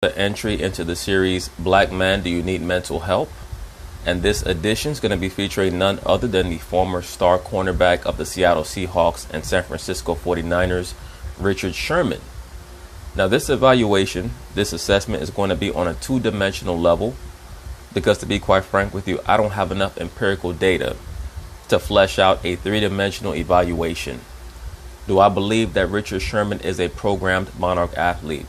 The entry into the series Black Man, Do You Need Mental Help? And this edition is going to be featuring none other than the former star cornerback of the Seattle Seahawks and San Francisco 49ers, Richard Sherman. Now this evaluation, this assessment is going to be on a two-dimensional level because, to be quite frank with you, I don't have enough empirical data to flesh out a three-dimensional evaluation. Do I believe that Richard Sherman is a programmed monarch athlete?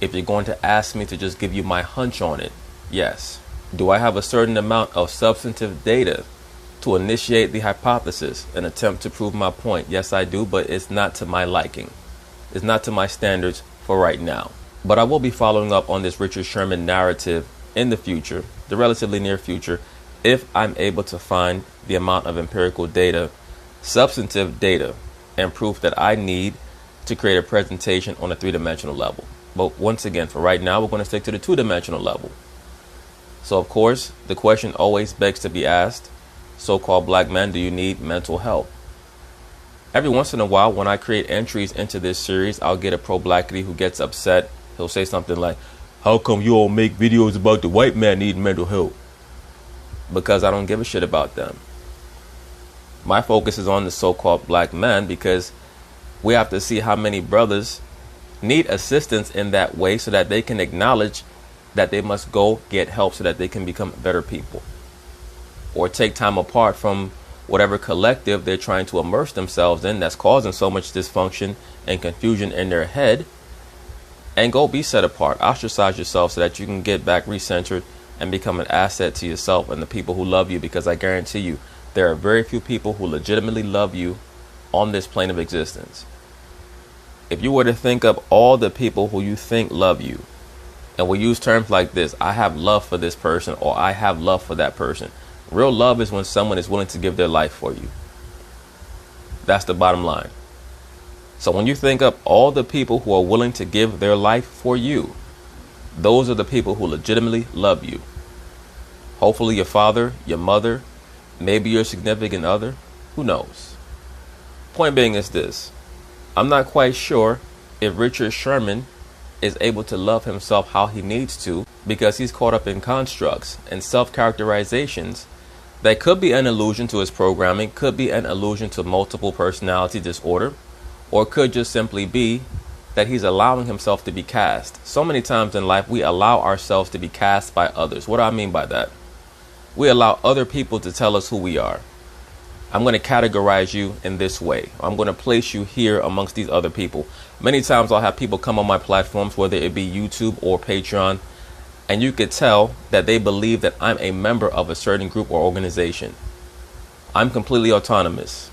If you're going to ask me to just give you my hunch on it, yes. Do I have a certain amount of substantive data to initiate the hypothesis and attempt to prove my point? Yes, I do, but it's not to my liking. It's not to my standards for right now. But I will be following up on this Richard Sherman narrative in the future, the relatively near future, if I'm able to find the amount of empirical data, substantive data, and proof that I need to create a presentation on a three-dimensional level. But once again, for right now, we're going to stick to the two-dimensional level. So, of course, the question always begs to be asked, so-called black men, do you need mental help? Every once in a while, when I create entries into this series, I'll get a pro-blackity who gets upset. He'll say something like, how come you all make videos about the white man needing mental help? Because I don't give a shit about them. My focus is on the so-called black man because we have to see how many brothers need assistance in that way so that they can acknowledge that they must go get help so that they can become better people, or take time apart from whatever collective they're trying to immerse themselves in that's causing so much dysfunction and confusion in their head, and go be set apart, ostracize yourself so that you can get back recentered and become an asset to yourself and the people who love you, because I guarantee you there are very few people who legitimately love you on this plane of existence. If you were to think of all the people who you think love you, and we use terms like this, I have love for this person, or I have love for that person. Real love is when someone is willing to give their life for you. That's the bottom line. So when you think of all the people who are willing to give their life for you, those are the people who legitimately love you. Hopefully your father, your mother, maybe your significant other, who knows? Point being is this: I'm not quite sure if Richard Sherman is able to love himself how he needs to, because he's caught up in constructs and self-characterizations that could be an allusion to his programming, could be an allusion to multiple personality disorder, or could just simply be that he's allowing himself to be cast. So many times in life we allow ourselves to be cast by others. What do I mean by that? We allow other people to tell us who we are. I'm going to categorize you in this way. I'm going to place you here amongst these other people. Many times I'll have people come on my platforms, whether it be YouTube or Patreon, and you could tell that they believe that I'm a member of a certain group or organization. I'm completely autonomous.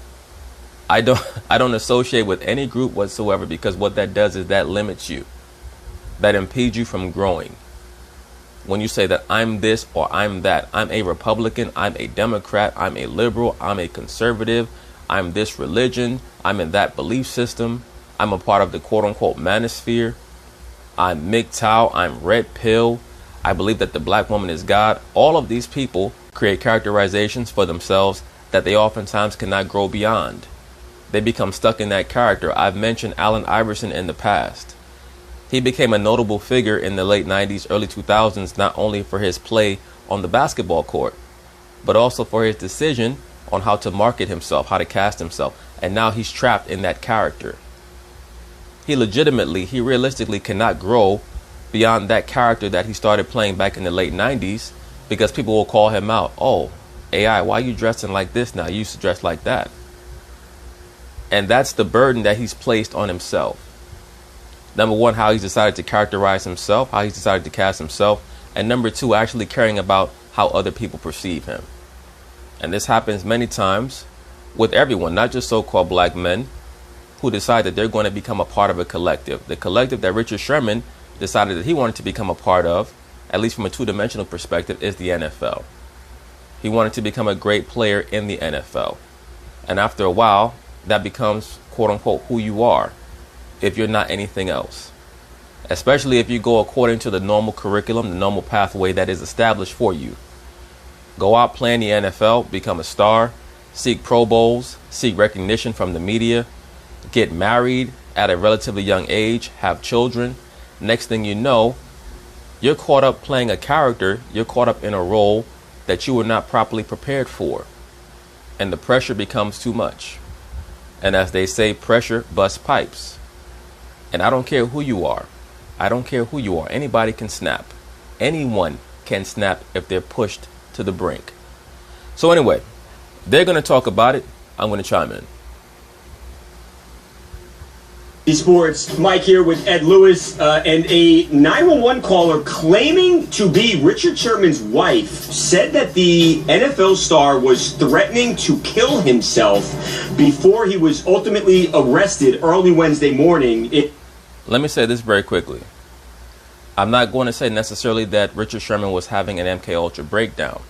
I don't associate with any group whatsoever, because what that does is that limits you. That impedes you from growing. When you say that I'm this or I'm that, I'm a Republican, I'm a Democrat, I'm a liberal, I'm a conservative, I'm this religion, I'm in that belief system, I'm a part of the quote-unquote manosphere, I'm MGTOW, I'm red pill, I believe that the black woman is God. All of these people create characterizations for themselves that they oftentimes cannot grow beyond. They become stuck in that character. I've mentioned Allen Iverson in the past. He became a notable figure in the late 90s, early 2000s, not only for his play on the basketball court, but also for his decision on how to market himself, how to cast himself. And now he's trapped in that character. He realistically cannot grow beyond that character that he started playing back in the late 90s, because people will call him out. Oh, AI, why are you dressing like this now? You used to dress like that. And that's the burden that he's placed on himself. Number one, how he's decided to characterize himself, how he's decided to cast himself. And number two, actually caring about how other people perceive him. And this happens many times with everyone, not just so-called black men who decide that they're going to become a part of a collective. The collective that Richard Sherman decided that he wanted to become a part of, at least from a two-dimensional perspective, is the NFL. He wanted to become a great player in the NFL. And after a while, that becomes, quote-unquote, who you are, if you're not anything else. Especially if you go according to the normal curriculum, the normal pathway that is established for you. Go out, play in the NFL, become a star, seek Pro Bowls, seek recognition from the media, get married at a relatively young age, have children. Next thing you know, You're caught up playing a character. You're caught up in a role that you were not properly prepared for. And the pressure becomes too much. And as they say, pressure busts pipes. And I don't care who you are. I don't care who you are. Anybody can snap. Anyone can snap if they're pushed to the brink. So anyway, they're going to talk about it. I'm going to chime in. Sports, Mike here with Ed Lewis, and a 911 caller claiming to be Richard Sherman's wife said that the NFL star was threatening to kill himself before he was ultimately arrested early Wednesday morning. Let me say this very quickly. I'm not going to say necessarily that Richard Sherman was having an MK Ultra breakdown.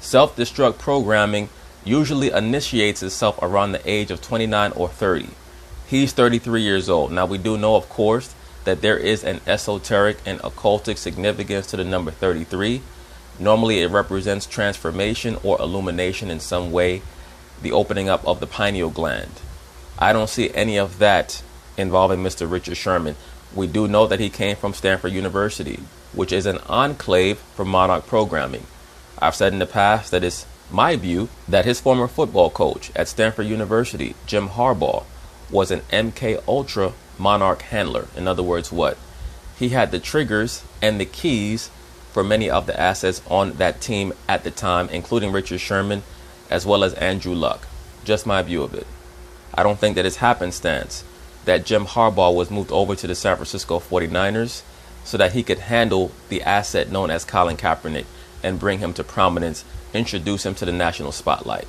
Self-destruct programming usually initiates itself around the age of 29 or 30. He's 33 years old. Now, we do know, of course, that there is an esoteric and occultic significance to the number 33. Normally, it represents transformation or illumination in some way, the opening up of the pineal gland. I don't see any of that involving Mr. Richard Sherman. We do know that he came from Stanford University, which is an enclave for monarch programming. I've said in the past that it's my view that his former football coach at Stanford University, Jim Harbaugh, was an MK Ultra monarch handler. In other words, what? He had the triggers and the keys for many of the assets on that team at the time, including Richard Sherman, as well as Andrew Luck. Just my view of it. I don't think that it's happenstance that Jim Harbaugh was moved over to the San Francisco 49ers so that he could handle the asset known as Colin Kaepernick and bring him to prominence, introduce him to the national spotlight.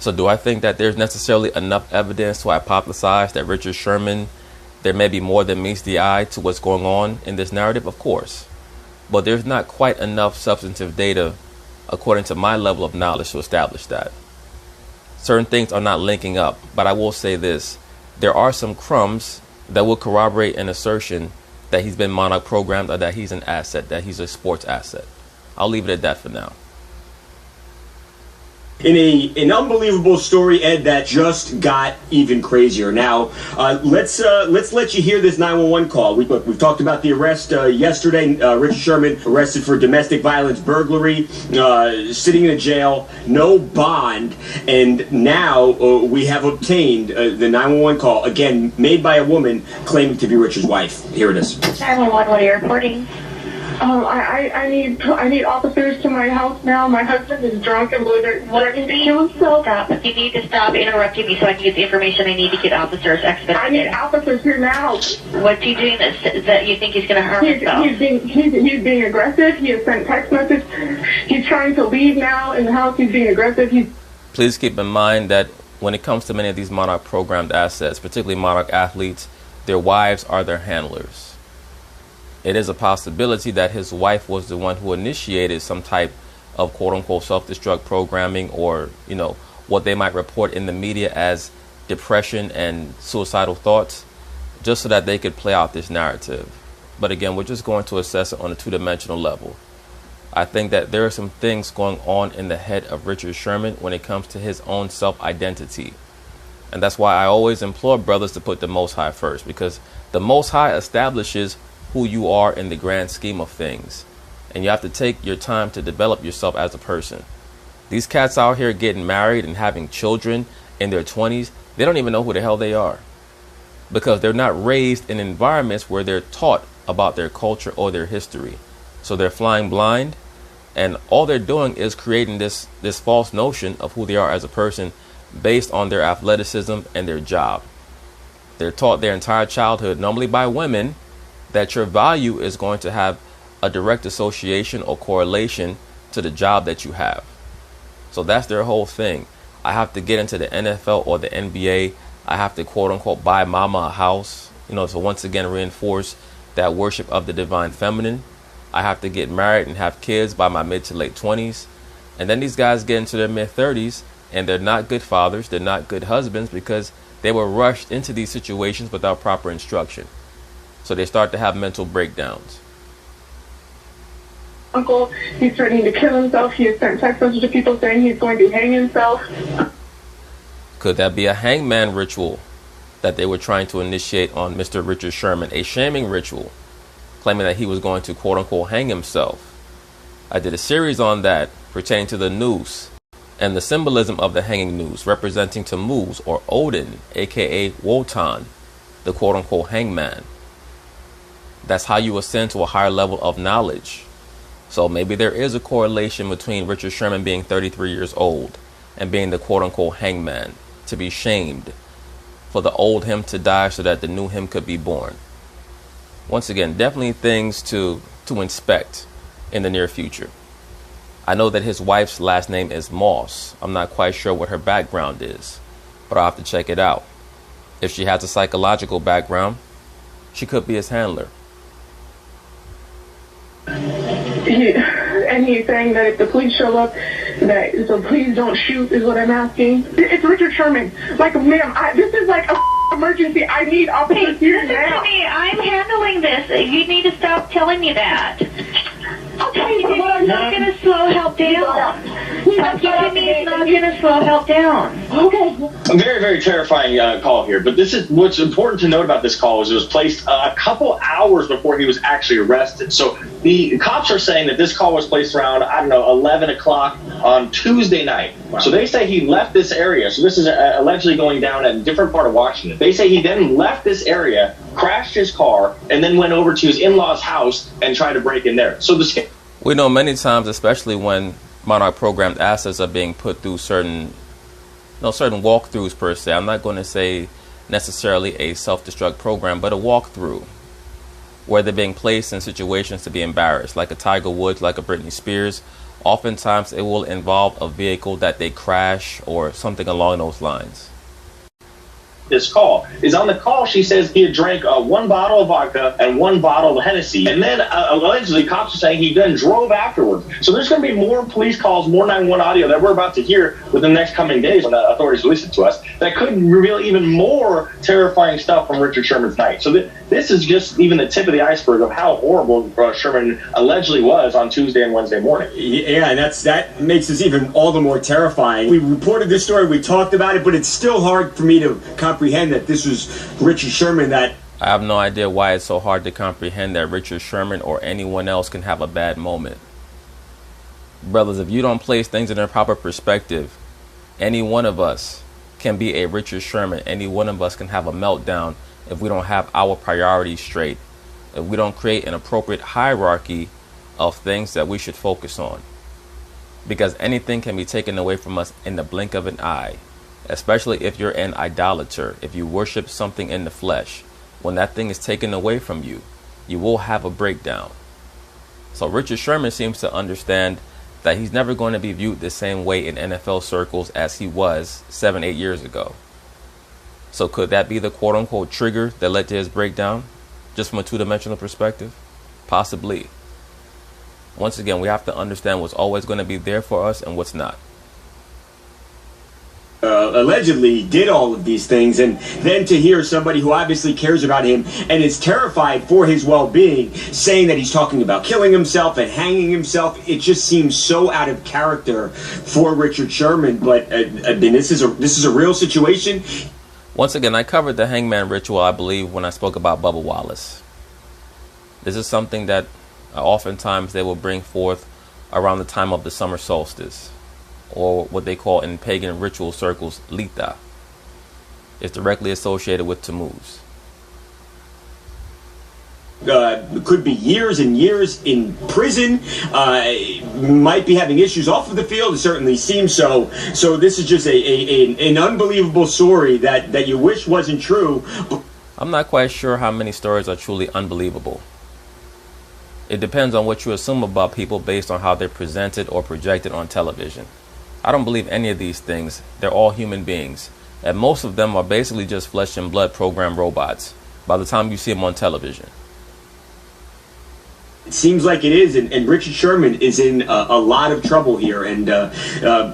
So do I think that there's necessarily enough evidence to hypothesize that Richard Sherman, there may be more than meets the eye to what's going on in this narrative? Of course. But there's not quite enough substantive data, according to my level of knowledge, to establish that. Certain things are not linking up, but I will say this. There are some crumbs that will corroborate an assertion that he's been monarch programmed or that he's an asset, that he's a sports asset. I'll leave it at that for now. In an unbelievable story, Ed, that just got even crazier. Now, let's let you hear this 911 call. We've talked about the arrest yesterday. Richard Sherman arrested for domestic violence, burglary, sitting in a jail, no bond, and now we have obtained the 911 call, again, made by a woman claiming to be Richard's wife. Here it is. 911, what are you reporting? I need officers to my house now. My husband is drunk and threatening to kill himself. Stop. You need to stop interrupting me so I can get the information I need to get officers expedited. I need officers here now. What's he doing that you think he's going to harm himself? He's being aggressive. He has sent text message. He's trying to leave now in the house. He's being aggressive. Please keep in mind that when it comes to many of these monarch programmed assets, particularly monarch athletes, their wives are their handlers. It is a possibility that his wife was the one who initiated some type of quote-unquote self-destruct programming, or, what they might report in the media as depression and suicidal thoughts, just so that they could play out this narrative. But again, we're just going to assess it on a two-dimensional level. I think that there are some things going on in the head of Richard Sherman when it comes to his own self-identity. And that's why I always implore brothers to put the Most High first, because the Most High establishes who you are in the grand scheme of things. And you have to take your time to develop yourself as a person. These cats out here getting married and having children in their 20s, they don't even know who the hell they are, because they're not raised in environments where they're taught about their culture or their history. So they're flying blind, and all they're doing is creating this false notion of who they are as a person based on their athleticism and their job. They're taught their entire childhood, normally by women, that your value is going to have a direct association or correlation to the job that you have. So that's their whole thing. I have to get into the NFL or the NBA. I have to quote unquote buy mama a house, to once again reinforce that worship of the divine feminine. I have to get married and have kids by my mid to late 20s. And then these guys get into their mid 30s and they're not good fathers. They're not good husbands because they were rushed into these situations without proper instruction. So they start to have mental breakdowns. Uncle, he's threatening to kill himself. He has sent text messages to people saying he's going to hang himself. Could that be a Hangman Ritual that they were trying to initiate on Mr. Richard Sherman, a shaming ritual, claiming that he was going to quote-unquote hang himself. I did a series on that pertaining to the noose and the symbolism of the hanging noose representing Tammuz or Odin, aka Wotan, the quote-unquote hangman. That's how you ascend to a higher level of knowledge. So maybe there is a correlation between Richard Sherman being 33 years old and being the quote-unquote hangman, to be shamed, for the old him to die so that the new him could be born. Once again, definitely things to inspect in the near future. I know that his wife's last name is Moss. I'm not quite sure what her background is, but I'll have to check it out. If she has a psychological background, she could be his handler. And he's saying that if the police show up, so please don't shoot is what I'm asking. It's Richard Sherman. Like, ma'am, this is like a emergency. I need officers here Listen now. to me. I'm handling this. You need to stop telling me that. Okay, It's not going to slow help down. Stop telling me it's not going to slow help down. Okay. A very, very terrifying call here. But this is what's important to note about this call is it was placed a couple hours before he was actually arrested. So the cops are saying that this call was placed around, 11 o'clock on Tuesday night. Wow. So they say he left this area. So this is allegedly going down at a different part of Washington. They say he then left this area, crashed his car, and then went over to his in-laws' house and tried to break in there. So we know many times, especially when Monarch programmed assets are being put through certain walkthroughs per se. I'm not going to say necessarily a self-destruct program, but a walkthrough where they're being placed in situations to be embarrassed, like a Tiger Woods, like a Britney Spears. Oftentimes it will involve a vehicle that they crash or something along those lines. This call is on the call. She says he had drank 1 bottle of vodka and 1 bottle of Hennessy, and then allegedly cops are saying he then drove afterwards. So there's going to be more police calls, more 911 audio that we're about to hear within the next coming days when the authorities release it to us that could reveal even more terrifying stuff from Richard Sherman's night. So this is just even the tip of the iceberg of how horrible Sherman allegedly was on Tuesday and Wednesday morning. Yeah, and that makes this even all the more terrifying. We reported this story, we talked about it, but it's still hard for me to comprehend that this was Richard Sherman. That I have no idea why it's so hard to comprehend that Richard Sherman or anyone else can have a bad moment. Brothers, if you don't place things in their proper perspective, any one of us can be a Richard Sherman. Any one of us can have a meltdown if we don't have our priorities straight, if we don't create an appropriate hierarchy of things that we should focus on. Because anything can be taken away from us in the blink of an eye. Especially if you're an idolater, if you worship something in the flesh, when that thing is taken away from you, you will have a breakdown. So Richard Sherman seems to understand that he's never going to be viewed the same way in NFL circles as he was 7-8 years ago. So could that be the quote unquote trigger that led to his breakdown, just from a two-dimensional perspective? Possibly. Once again, we have to understand what's always going to be there for us and what's not. Allegedly did all of these things, and then to hear somebody who obviously cares about him and is terrified for his well-being saying that he's talking about killing himself and hanging himself, it just seems so out of character for Richard Sherman. But I mean, this is a real situation. Once again, I covered the Hangman Ritual, I believe, when I spoke about Bubba Wallace. This is something that oftentimes they will bring forth around the time of the summer solstice, or what they call in pagan ritual circles, Lita. It's directly associated with Tammuz. Could be years and years in prison, might be having issues off of the field. It certainly seems so. So this is just an unbelievable story that you wish wasn't true. I'm not quite sure how many stories are truly unbelievable. It depends on what you assume about people based on how they're presented or projected on television. I don't believe any of these things. They're all human beings. And most of them are basically just flesh and blood programmed robots by the time you see them on television. It seems like it is, and Richard Sherman is in a lot of trouble here. And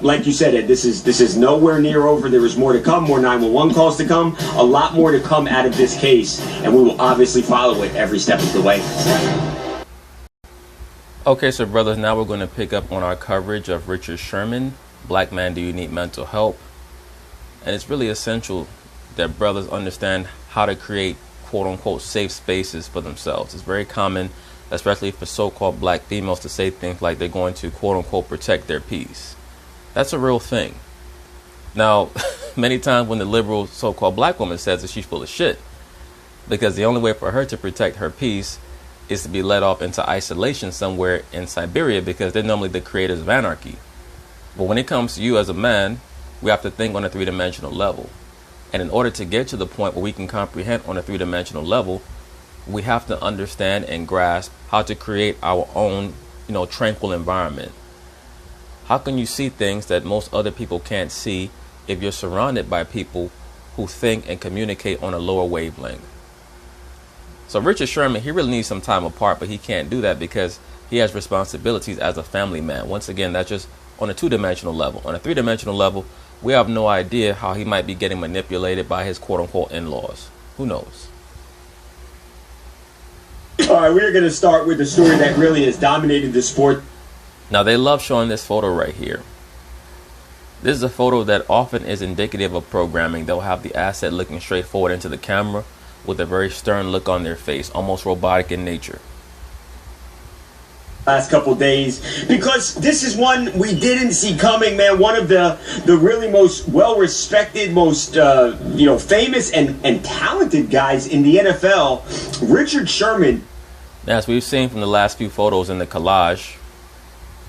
like you said, Ed, this is nowhere near over. There is more to come, more 911 calls to come, a lot more to come out of this case. And we will obviously follow it every step of the way. Okay, so brothers, now we're going to pick up on our coverage of Richard Sherman. Black man, do you need mental help? And it's really essential that brothers understand how to create quote-unquote safe spaces for themselves. It's very common, especially for so-called black females, to say things like they're going to quote-unquote protect their peace. That's a real thing. Now, many times when the liberal so-called black woman says that she's full of shit, because the only way for her to protect her peace is to be let off into isolation somewhere in Siberia, because they're normally the creators of anarchy. But when it comes to you as a man, we have to think on a three-dimensional level. And in order to get to the point where we can comprehend on a three-dimensional level, we have to understand and grasp how to create our own, tranquil environment. How can you see things that most other people can't see if you're surrounded by people who think and communicate on a lower wavelength? So Richard Sherman, he really needs some time apart, but he can't do that because he has responsibilities as a family man. Once again, that's just on a two-dimensional level. On a three-dimensional level, we have no idea how he might be getting manipulated by his quote-unquote in-laws. Who knows? All right, we're going to start with the story that really has dominated the sport. Now, they love showing this photo right here. This is a photo that often is indicative of programming. They'll have the asset looking straight forward into the camera with a very stern look on their face, almost robotic in nature. Last couple days, because this is one we didn't see coming, man. One of the really most well-respected, most famous and talented guys in the NFL, Richard Sherman. As we've seen from the last few photos in the collage,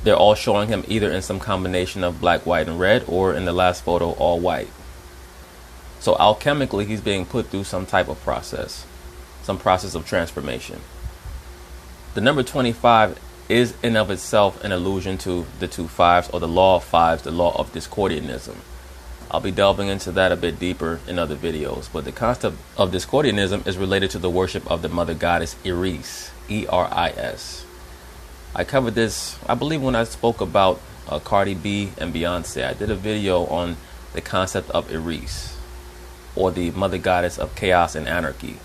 they're all showing him either in some combination of black, white, and red, or in the last photo, all white. So alchemically, he's being put through some type of process, some process of transformation. The number 25 is in of itself an allusion to the two fives, or the law of fives, the law of Discordianism. I'll be delving into that a bit deeper in other videos, but the concept of Discordianism is related to the worship of the mother goddess Eris, E-R-I-S. I covered this, I believe, when I spoke about Cardi B and Beyonce. I did a video on the concept of Eris, or the mother goddess of chaos and anarchy.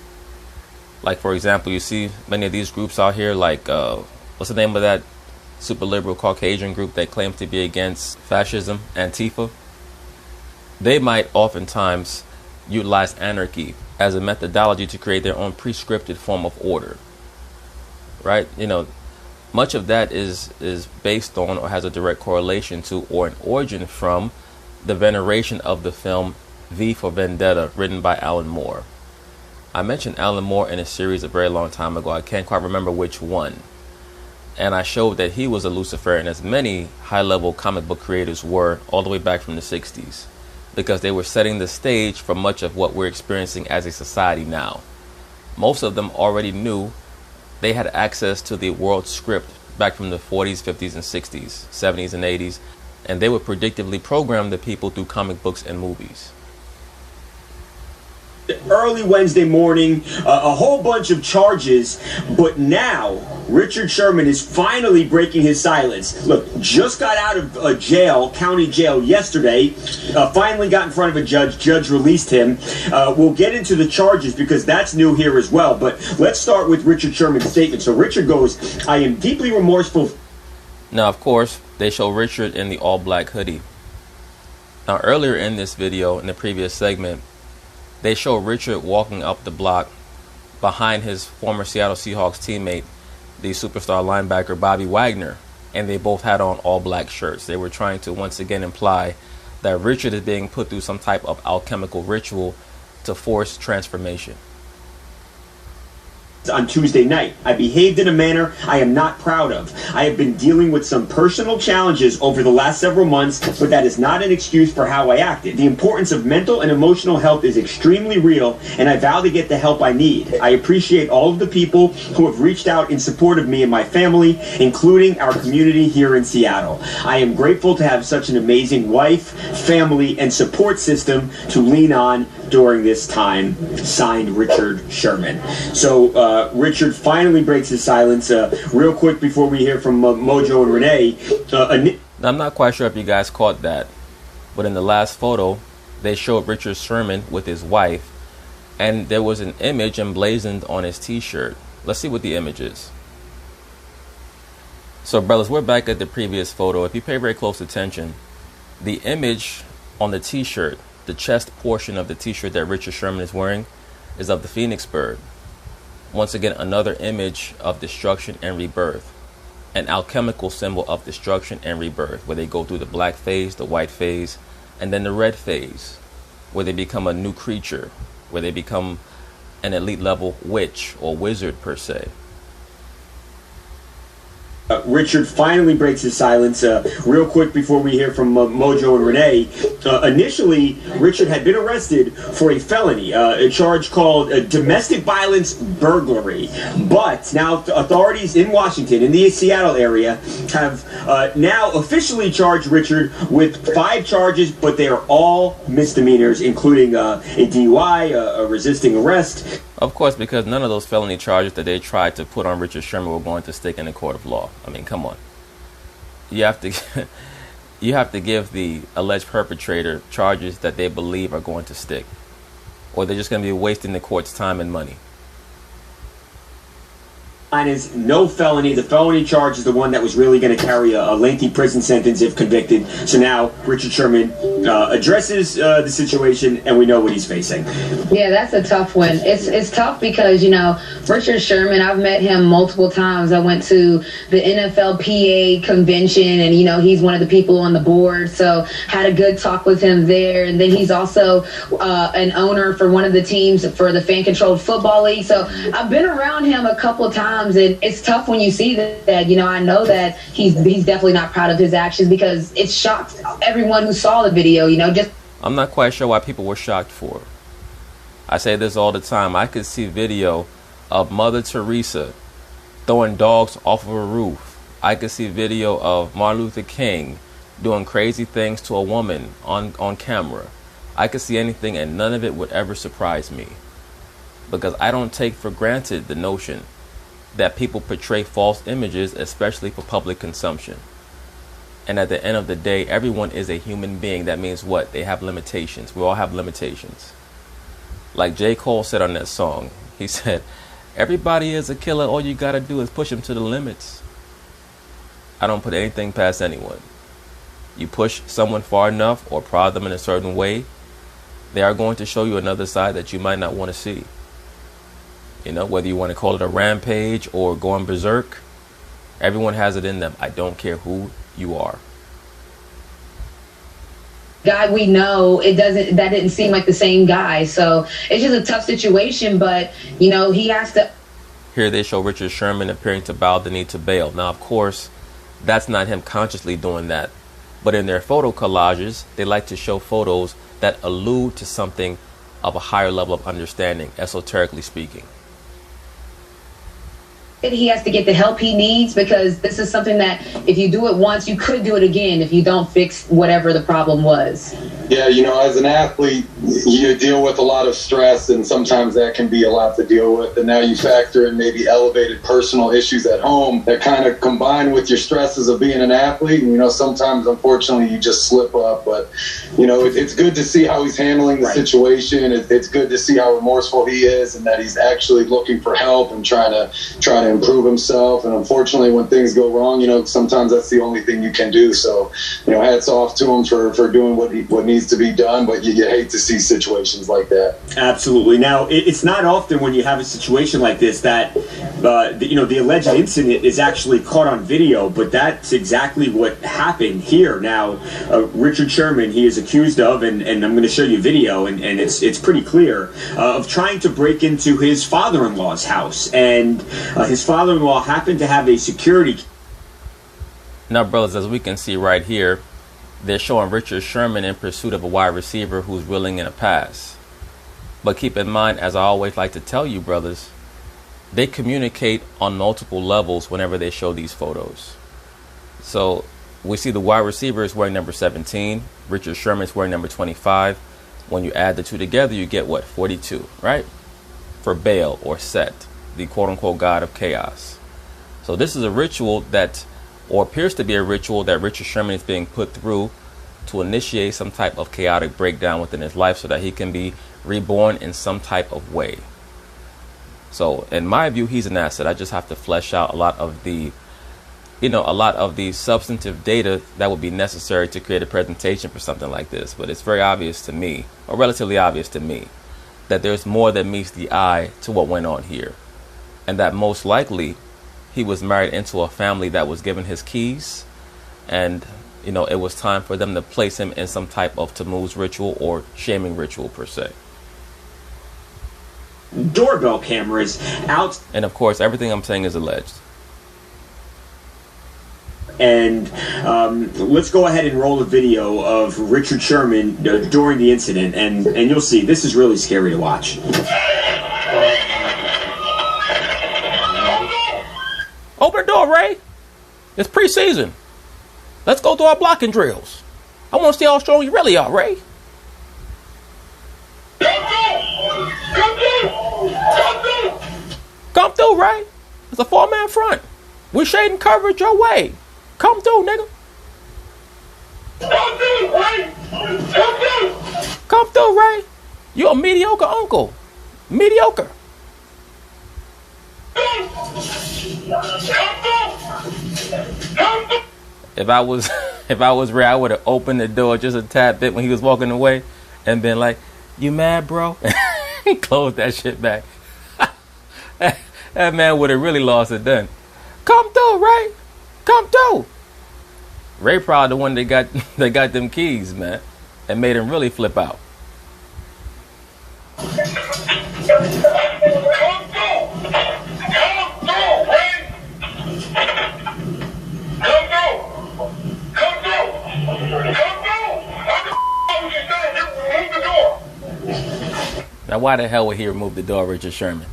Like, for example, you see many of these groups out here, like what's the name of that super liberal Caucasian group that claims to be against fascism, Antifa? They might oftentimes utilize anarchy as a methodology to create their own prescripted form of order, right? Much of that is based on, or has a direct correlation to, or an origin from, the veneration of the film V for Vendetta, written by Alan Moore. I mentioned Alan Moore in a series a very long time ago. I can't quite remember which one. And I showed that he was a Luciferian, as many high-level comic book creators were, all the way back from the 60s, because they were setting the stage for much of what we're experiencing as a society now. Most of them already knew they had access to the world script back from the 40s, 50s, and 60s, 70s, and 80s, and they would predictively program the people through comic books and movies. Early Wednesday morning, a whole bunch of charges, but now Richard Sherman is finally breaking his silence. Look, just got out of jail, county jail yesterday, finally got in front of a judge. Judge released him. We'll get into the charges because that's new here as well, but let's start with Richard Sherman's statement. So Richard goes, "I am deeply remorseful." Now, of course, they show Richard in the all-black hoodie. Now, earlier in this video, in the previous segment, they show Richard walking up the block behind his former Seattle Seahawks teammate, the superstar linebacker Bobby Wagner, and they both had on all black shirts. They were trying to once again imply that Richard is being put through some type of alchemical ritual to force transformation. On Tuesday night, I behaved in a manner I am not proud of. I have been dealing with some personal challenges over the last several months, but that is not an excuse for how I acted. The importance of mental and emotional health is extremely real, and I vow to get the help I need. I appreciate all of the people who have reached out in support of me and my family, including our community here in Seattle. I am grateful to have such an amazing wife, family, and support system to lean on during this time. Signed, Richard Sherman. So Richard finally breaks his silence. Real quick before we hear from Mojo and Renee. Now, I'm not quite sure if you guys caught that, but in the last photo, they showed Richard Sherman with his wife, and there was an image emblazoned on his t-shirt. Let's see what the image is. So, brothers, we're back at the previous photo. If you pay very close attention, the image on the t-shirt, the chest portion of the t-shirt that Richard Sherman is wearing, is of the phoenix bird. Once again, another image of destruction and rebirth. An alchemical symbol of destruction and rebirth, where they go through the black phase, the white phase, and then the red phase, where they become a new creature, where they become an elite level witch or wizard per se. Richard finally breaks his silence. Real quick before we hear from Mojo and Renee. Initially, Richard had been arrested for a felony, a charge called domestic violence burglary. But now authorities in Washington, in the Seattle area, have now officially charged Richard with 5 charges, but they are all misdemeanors, including a DUI, a resisting arrest. Of course, because none of those felony charges that they tried to put on Richard Sherman were going to stick in a court of law. I mean, come on. You have to give the alleged perpetrator charges that they believe are going to stick, or they're just going to be wasting the court's time and money. Mine is no felony. The felony charge is the one that was really going to carry a lengthy prison sentence if convicted. So now Richard Sherman addresses the situation, and we know what he's facing. Yeah, that's a tough one. It's tough because, Richard Sherman, I've met him multiple times. I went to the NFLPA convention, and, he's one of the people on the board. So had a good talk with him there. And then he's also an owner for one of the teams for the fan-controlled football league. So I've been around him a couple of times. And it's tough when you see that. I know that he's definitely not proud of his actions because it shocked everyone who saw the video. I'm not quite sure why people were shocked for. I say this all the time. I could see video of Mother Teresa throwing dogs off of a roof. I could see video of Martin Luther King doing crazy things to a woman on camera. I could see anything, and none of it would ever surprise me, because I don't take for granted the notion that people portray false images, especially for public consumption. And at the end of the day, everyone is a human being. That means what? They have limitations. We all have limitations. Like J. Cole said on that song, he said, everybody is a killer. All you got to do is push them to the limits. I don't put anything past anyone. You push someone far enough or prod them in a certain way, they are going to show you another side that you might not want to see. Whether you want to call it a rampage or going berserk, everyone has it in them. I don't care who you are. Guy we know, that didn't seem like the same guy. So it's just a tough situation, but, he has to. Here they show Richard Sherman appearing to bow the knee to bail. Now, of course, that's not him consciously doing that. But in their photo collages, they like to show photos that allude to something of a higher level of understanding, esoterically speaking. He has to get the help he needs, because this is something that if you do it once, you could do it again if you don't fix whatever the problem was. Yeah, as an athlete, you deal with a lot of stress, and sometimes that can be a lot to deal with. And now you factor in maybe elevated personal issues at home that kind of combine with your stresses of being an athlete. And, sometimes, unfortunately, you just slip up. But, it's good to see how he's handling the situation. It's good to see how remorseful he is, and that he's actually looking for help and trying to improve himself. And unfortunately, when things go wrong, sometimes that's the only thing you can do. So, hats off to him for doing what needs to be done, but you hate to see situations like that. Absolutely. Now, it's not often when you have a situation like this that the alleged incident is actually caught on video, but that's exactly what happened here. Now, Richard Sherman, he is accused of, and I'm going to show you video, and it's pretty clear, of trying to break into his father-in-law's house, and his father-in-law happened to have a security. Now, brothers, as we can see right here, they're showing Richard Sherman in pursuit of a wide receiver who's reeling in a pass. But keep in mind, as I always like to tell you, brothers, they communicate on multiple levels whenever they show these photos. So we see the wide receiver is wearing number 17. Richard Sherman is wearing number 25. When you add the two together, you get what? 42, right? For Baal or Set, the quote-unquote god of chaos. So this is a ritual that, or appears to be a ritual that Richard Sherman is being put through to initiate some type of chaotic breakdown within his life so that he can be reborn in some type of way. So in my view, he's an asset. I just have to flesh out a lot of the substantive data that would be necessary to create a presentation for something like this. But it's very obvious to me, or relatively obvious to me, that there's more than meets the eye to what went on here, and that most likely he was married into a family that was given his keys, and it was time for them to place him in some type of Tammuz ritual or shaming ritual per se. Doorbell cameras out, and of course everything I'm saying is alleged. And let's go ahead and roll a video of Richard Sherman during the incident, and you'll see this is really scary to watch. Open the door, Ray. It's preseason. Let's go through our blocking drills. I want to see how strong you really are, Ray. Come through, Ray. It's a 4-man front. We're shading coverage your way. Come through, nigga. Come through, Ray. Come through. Come through, Ray. You're a mediocre uncle. Mediocre. If I was Ray, I would have opened the door just a tad bit when he was walking away and been like, "You mad, bro?" and closed that shit back. That man would have really lost it then. Come through, Ray. Come through. Ray probably the one that got them keys, man, and made him really flip out. Now, why the hell would he remove the door, Richard Sherman?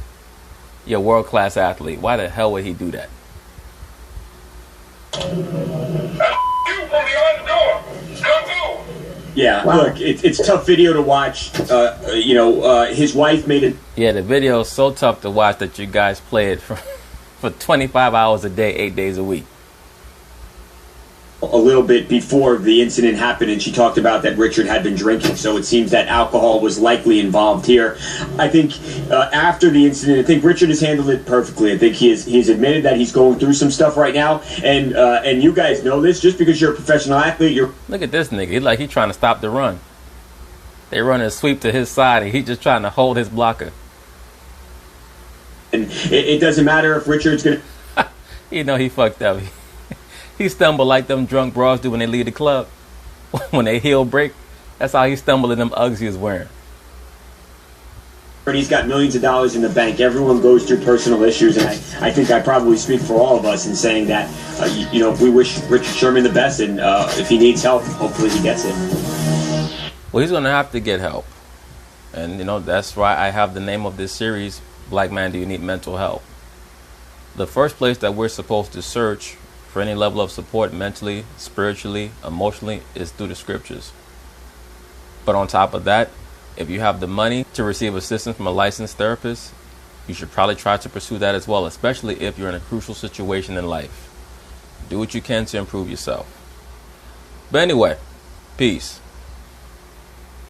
You're a world-class athlete. Why the hell would he do that? Yeah, wow. Look, it's tough video to watch. His wife made it. Yeah, the video is so tough to watch that you guys play it for 25 hours a day, 8 days a week. A little bit before the incident happened, and she talked about that Richard had been drinking, so it seems that alcohol was likely involved here. I think after the incident, I think Richard has handled it perfectly. I think he's admitted that he's going through some stuff right now, and you guys know this. Just because you're a professional athlete, look at this nigga. He's trying to stop the run. They run a sweep to his side, and he's just trying to hold his blocker. And it doesn't matter if Richard's gonna. He fucked up. He stumbled like them drunk bras do when they leave the club. When they heel break, that's how he stumbled in them Uggs he was wearing. He's got millions of dollars in the bank. Everyone goes through personal issues, and I think I probably speak for all of us in saying that, we wish Richard Sherman the best, and if he needs help, hopefully he gets it. Well, he's going to have to get help. And, that's why I have the name of this series, Black Man, Do You Need Mental Help? The first place that we're supposed to search for any level of support mentally, spiritually, emotionally is through the scriptures. But on top of that, if you have the money to receive assistance from a licensed therapist, you should probably try to pursue that as well, especially if you're in a crucial situation in life. Do what you can to improve yourself. But anyway, peace.